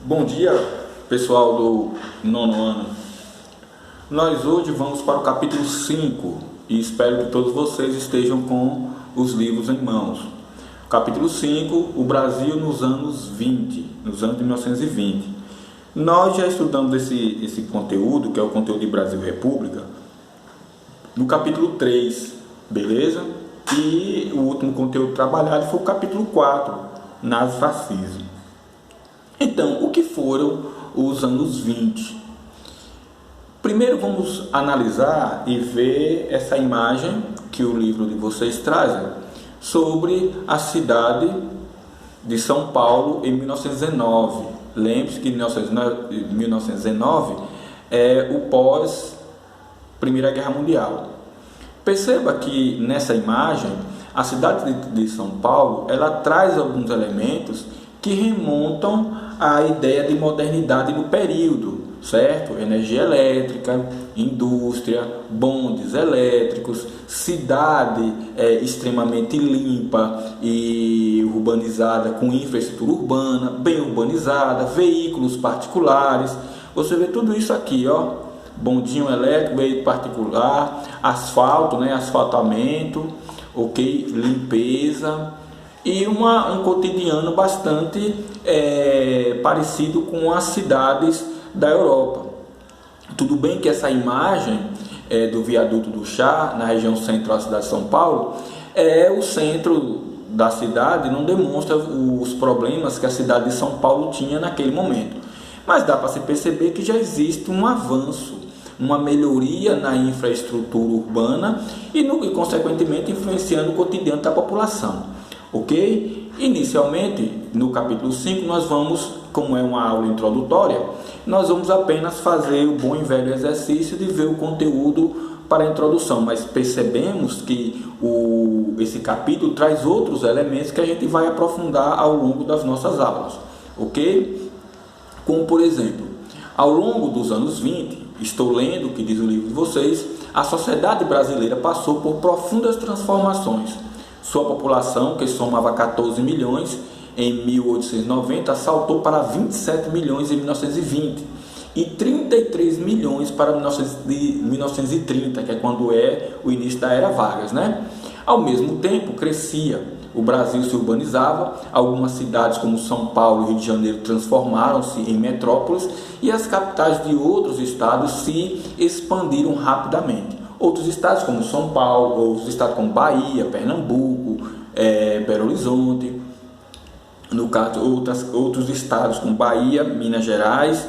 Bom dia, pessoal do nono ano. Nós hoje vamos para o capítulo 5 e espero que todos vocês estejam com os livros em mãos. Capítulo 5, o Brasil nos anos 20, nos anos de 1920. Nós já estudamos esse conteúdo, que é o conteúdo de Brasil e República, no capítulo 3, beleza? E o último conteúdo trabalhado foi o capítulo 4, nazifascismo. Então, o que foram os anos 20? Primeiro vamos analisar e ver essa imagem que o livro de vocês traz sobre a cidade de São Paulo em 1919. Lembre-se que 1919 é o pós Primeira Guerra Mundial. Perceba que nessa imagem a cidade de São Paulo ela traz alguns elementos que remontam à ideia de modernidade no período, certo? Energia elétrica, indústria, bondes elétricos, cidade extremamente limpa e urbanizada, com infraestrutura urbana, bem urbanizada, veículos particulares. Você vê tudo isso aqui, ó, bondinho elétrico, veículo particular, asfalto, né? Asfaltamento, ok? Limpeza. E um cotidiano bastante parecido com as cidades da Europa. Tudo bem que essa imagem do viaduto do Chá, na região central da cidade de São Paulo, o centro da cidade, não demonstra os problemas que a cidade de São Paulo tinha naquele momento. Mas dá para se perceber que já existe um avanço, uma melhoria na infraestrutura urbana e consequentemente, influenciando o cotidiano da população. Ok? Inicialmente, no capítulo 5, nós vamos, como é uma aula introdutória, nós vamos apenas fazer o bom e velho exercício de ver o conteúdo para a introdução, mas percebemos que esse capítulo traz outros elementos que a gente vai aprofundar ao longo das nossas aulas, ok? Como, por exemplo, ao longo dos anos 20, estou lendo o que diz o livro de vocês, a sociedade brasileira passou por profundas transformações. Sua população, que somava 14 milhões em 1890, saltou para 27 milhões em 1920 e 33 milhões para 1930, que é quando é o início da Era Vargas, né? Ao mesmo tempo, crescia. O Brasil se urbanizava, algumas cidades como São Paulo e Rio de Janeiro transformaram-se em metrópoles e as capitais de outros estados se expandiram rapidamente. Outros estados como São Paulo, outros estados como Bahia, Pernambuco, Belo Horizonte, no caso outros estados como Bahia, Minas Gerais,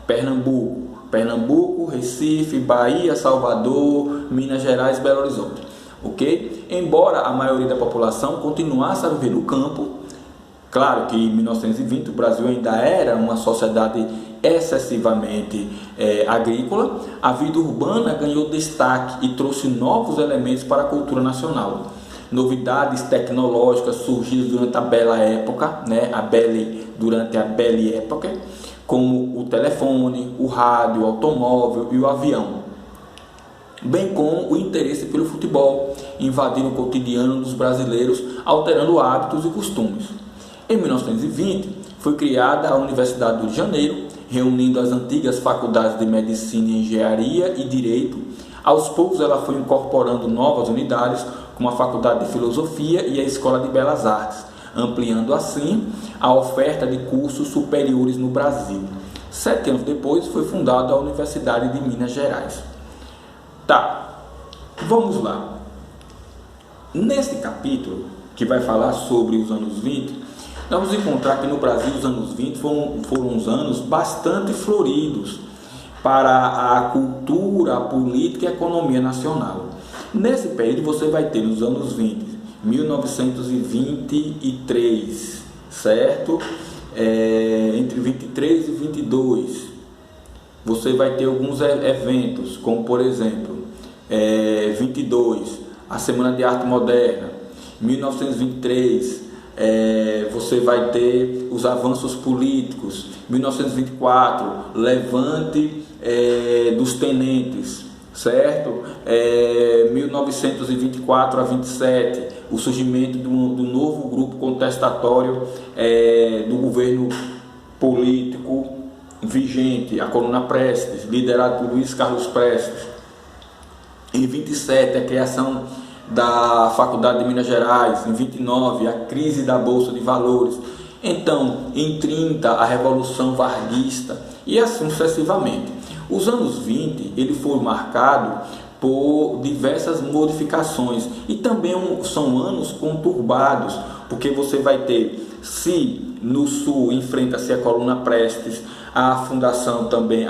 Pernambuco, Recife, Bahia, Salvador, Minas Gerais, Belo Horizonte, ok? Embora a maioria da população continuasse a viver no campo, claro que em 1920 o Brasil ainda era uma sociedade excessivamente agrícola, a vida urbana ganhou destaque e trouxe novos elementos para a cultura nacional. Novidades tecnológicas surgiram durante a bela época, né? Durante a belle época, como o telefone, o rádio, o automóvel e o avião, bem como o interesse pelo futebol, invadindo o cotidiano dos brasileiros, alterando hábitos e costumes. Em 1920, foi criada a Universidade do Rio de Janeiro, reunindo as antigas faculdades de Medicina, Engenharia e Direito. Aos poucos ela foi incorporando novas unidades, como a Faculdade de Filosofia e a Escola de Belas Artes, ampliando assim a oferta de cursos superiores no Brasil. 7 anos depois foi fundada a Universidade de Minas Gerais. Tá, vamos lá. Neste capítulo, que vai falar sobre os anos 20, nós vamos encontrar que no Brasil os anos 20 foram uns anos bastante floridos para a cultura, a política e a economia nacional. Nesse período você vai ter nos anos 20, 1923, certo? Entre 23 e 22, você vai ter alguns eventos, como por exemplo, 22, a Semana de Arte Moderna, 1923, você vai ter os avanços políticos, 1924, levante dos tenentes, certo? 1924 a 27, o surgimento do novo grupo contestatório do governo político vigente, a Coluna Prestes, liderado por Luiz Carlos Prestes. Em 27, a criação da Faculdade de Minas Gerais. Em 29, a crise da Bolsa de Valores. Então, em 30, a Revolução Varguista, e assim sucessivamente. Os anos 20, ele foi marcado por diversas modificações, e também são anos conturbados, porque você vai ter, se no Sul enfrenta-se a Coluna Prestes, a fundação também,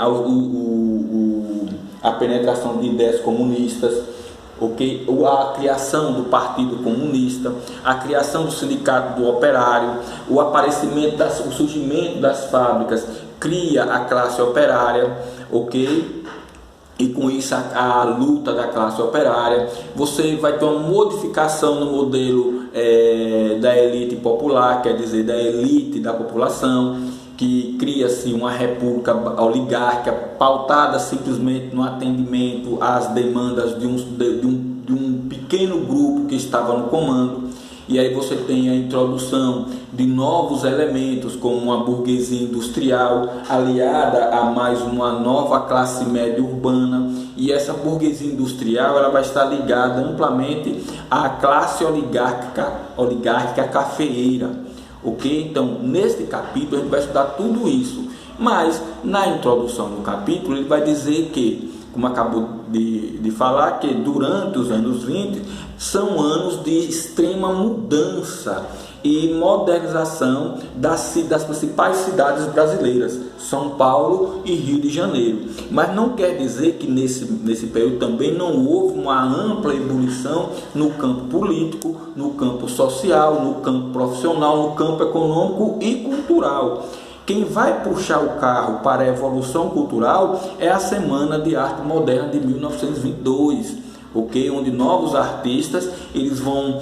a penetração de ideias comunistas, okay? A criação do Partido Comunista, a criação do Sindicato do Operário, o aparecimento, o surgimento das fábricas, cria a classe operária, ok? E com isso a luta da classe operária. Você vai ter uma modificação no modelo da elite popular, quer dizer, da elite da população, que cria-se uma república oligárquica pautada simplesmente no atendimento às demandas de um pequeno grupo que estava no comando. E aí você tem a introdução de novos elementos, como uma burguesia industrial aliada a mais uma nova classe média urbana. E essa burguesia industrial ela vai estar ligada amplamente à classe oligárquica cafeeira. Ok? Então, neste capítulo a gente vai estudar tudo isso. Mas, na introdução do capítulo, ele vai dizer que, como acabou de falar, que durante os anos 20 são anos de extrema mudança e modernização das principais cidades brasileiras, São Paulo e Rio de Janeiro. Mas não quer dizer que nesse período também não houve uma ampla ebulição no campo político, no campo social, no campo profissional, no campo econômico e cultural. Quem vai puxar o carro para a evolução cultural é a Semana de Arte Moderna de 1922, ok? Onde novos artistas eles vão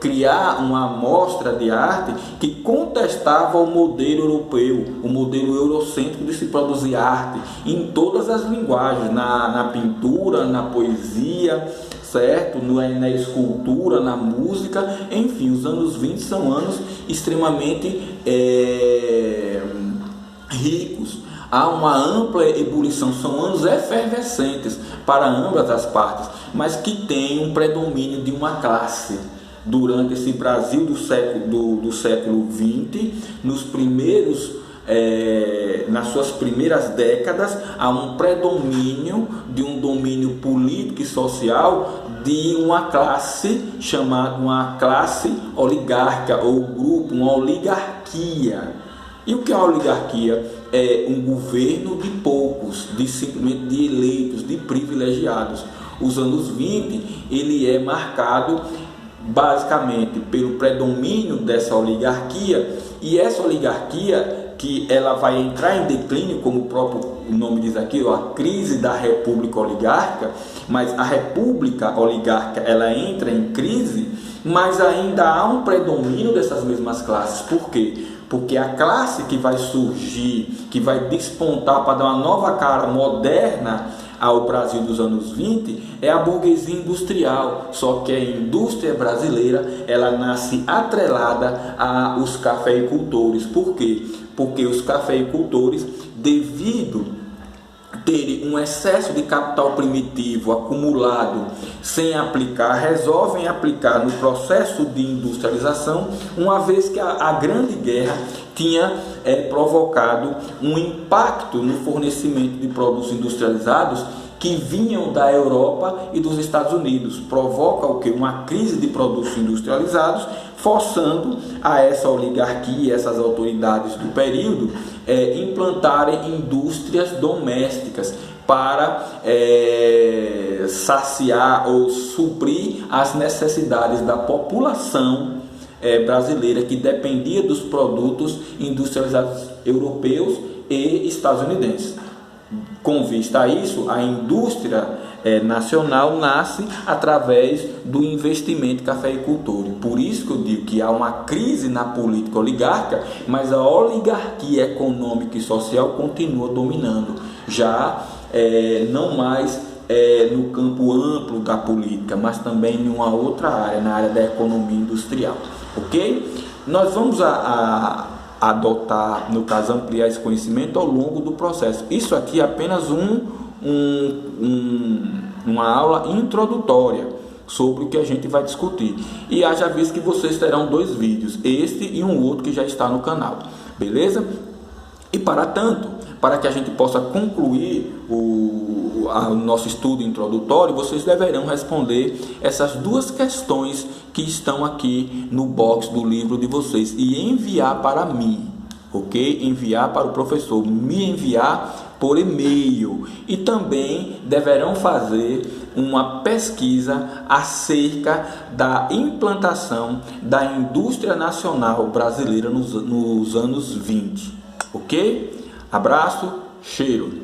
criar uma amostra de arte que contestava o modelo europeu, o modelo eurocêntrico de se produzir arte em todas as linguagens, na pintura, na poesia, certo? Na escultura, na música, enfim, os anos 20 são anos extremamente ricos. Há uma ampla ebulição, são anos efervescentes para ambas as partes, mas que tem um predomínio de uma classe. Durante esse Brasil do século XX, nas suas primeiras décadas, há um predomínio de um domínio político e social de uma classe chamada uma classe oligárquica ou grupo, uma oligarquia. E o que é a oligarquia? É um governo de poucos, simplesmente de eleitos, de privilegiados. Os anos 20, ele é marcado basicamente pelo predomínio dessa oligarquia, e essa oligarquia que ela vai entrar em declínio, como o próprio nome diz aqui, a crise da república oligárquica. Mas a república oligárquica ela entra em crise, mas ainda há um predomínio dessas mesmas classes. Por quê? Porque a classe que vai surgir, que vai despontar para dar uma nova cara moderna ao Brasil dos anos 20 é a burguesia industrial, só que a indústria brasileira ela nasce atrelada aos cafeicultores. Por quê? Porque os cafeicultores, devido terem um excesso de capital primitivo acumulado sem aplicar, resolvem aplicar no processo de industrialização, uma vez que a Grande Guerra tinha provocado um impacto no fornecimento de produtos industrializados que vinham da Europa e dos Estados Unidos. Provoca o que? Uma crise de produtos industrializados, forçando a essa oligarquia, essas autoridades do período, implantarem indústrias domésticas para saciar ou suprir as necessidades da população brasileira, que dependia dos produtos industrializados europeus e estadunidenses. Com vista a isso, a indústria nacional nasce através do investimento cafeicultor. Por isso que eu digo que há uma crise na política oligárquica, mas a oligarquia econômica e social continua dominando, já não mais no campo amplo da política, mas também em uma outra área, na área da economia industrial. Ok? Nós vamos adotar, no caso, ampliar esse conhecimento ao longo do processo. Isso aqui é apenas uma aula introdutória sobre o que a gente vai discutir. E haja visto que vocês terão 2 vídeos, este e um outro que já está no canal, beleza? E para que a gente possa concluir o nosso estudo introdutório, vocês deverão responder essas 2 questões que estão aqui no box do livro de vocês e enviar para mim, ok? Enviar para o professor, me enviar por e-mail. E também deverão fazer uma pesquisa acerca da implantação da indústria nacional brasileira nos anos 20, ok? Abraço, cheiro!